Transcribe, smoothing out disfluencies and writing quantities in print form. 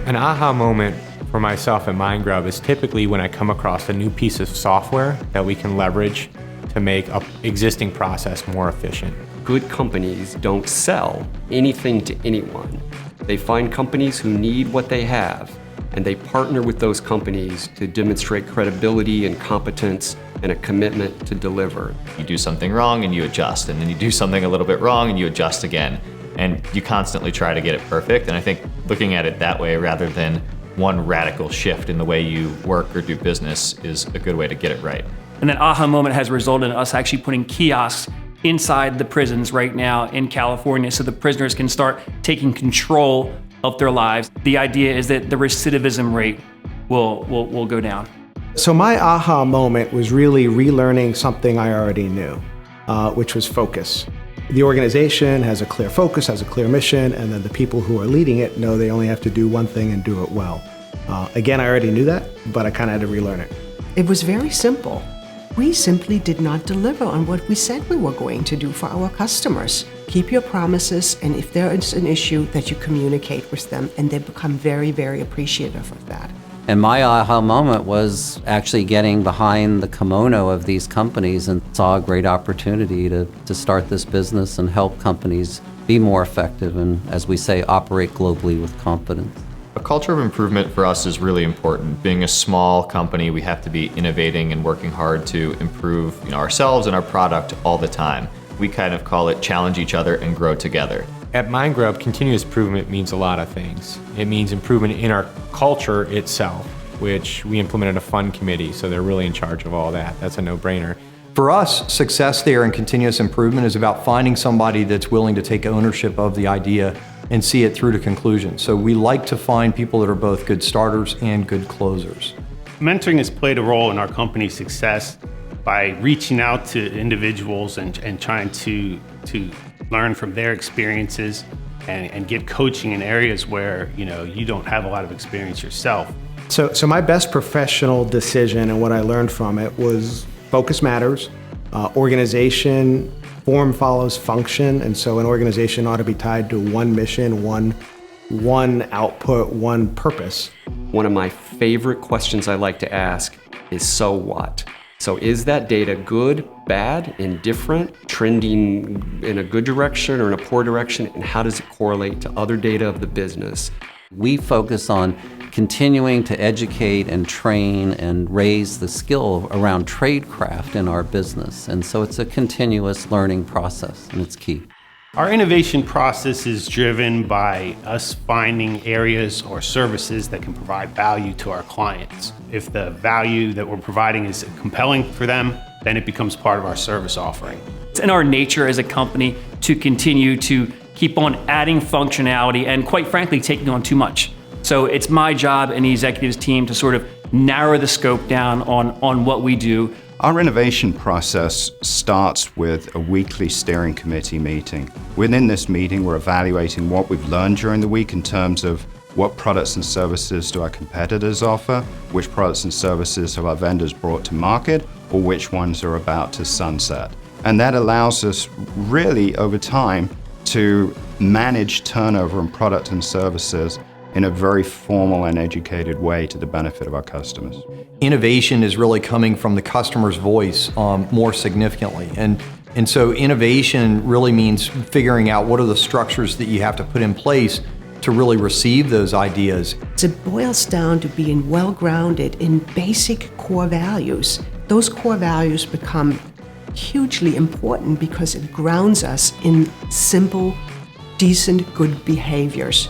An aha moment for myself at MindGrub is typically when I come across a new piece of software that we can leverage to make an existing process more efficient. Good companies don't sell anything to anyone. They find companies who need what they have, and they partner with those companies to demonstrate credibility and competence and a commitment to deliver. You do something wrong and you adjust, and then you do something a little bit wrong and you adjust again. And you constantly try to get it perfect. And I think looking at it that way rather than one radical shift in the way you work or do business is a good way to get it right. And that aha moment has resulted in us actually putting kiosks inside the prisons right now in California so the prisoners can start taking control of their lives. The idea is that the recidivism rate will go down. So my aha moment was really relearning something I already knew, which was focus. The organization has a clear focus, has a clear mission, and then the people who are leading it know they only have to do one thing and do it well. Again, I already knew that, but I kind of had to relearn it. It was very simple. We simply did not deliver on what we said we were going to do for our customers. Keep your promises, and if there is an issue, that you communicate with them, and they become very, very appreciative of that. And my aha moment was actually getting behind the kimono of these companies and saw a great opportunity to start this business and help companies be more effective and, as we say, operate globally with confidence. A culture of improvement for us is really important. Being a small company, we have to be innovating and working hard to improve ourselves and our product all the time. We kind of call it challenge each other and grow together. At MindGrub, continuous improvement means a lot of things. It means improvement in our culture itself, which we implemented a fund committee, so they're really in charge of all that. That's a no-brainer. For us, success there in continuous improvement is about finding somebody that's willing to take ownership of the idea and see it through to conclusion. So we like to find people that are both good starters and good closers. Mentoring has played a role in our company's success by reaching out to individuals and trying to learn from their experiences and get coaching in areas where you don't have a lot of experience yourself. So my best professional decision and what I learned from it was focus matters, organization, form follows function, and so an organization ought to be tied to one mission, one output, one purpose. One of my favorite questions I like to ask is, so what? So is that data good, bad, indifferent, trending in a good direction or in a poor direction, and how does it correlate to other data of the business? We focus on continuing to educate and train and raise the skill around tradecraft in our business. And so it's a continuous learning process, and it's key. Our innovation process is driven by us finding areas or services that can provide value to our clients. If the value that we're providing is compelling for them, then it becomes part of our service offering. It's in our nature as a company to continue to keep on adding functionality and, quite frankly, taking on too much. So it's my job and the executives team to sort of narrow the scope down on what we do. Our innovation process starts with a weekly steering committee meeting. Within this meeting, we're evaluating what we've learned during the week in terms of what products and services do our competitors offer, which products and services have our vendors brought to market, or which ones are about to sunset. And that allows us really over time to manage turnover in product and services in a very formal and educated way to the benefit of our customers. Innovation is really coming from the customer's voice more significantly. And so innovation really means figuring out what are the structures that you have to put in place to really receive those ideas. It boils down to being well-grounded in basic core values. Those core values become hugely important because it grounds us in simple, decent, good behaviors.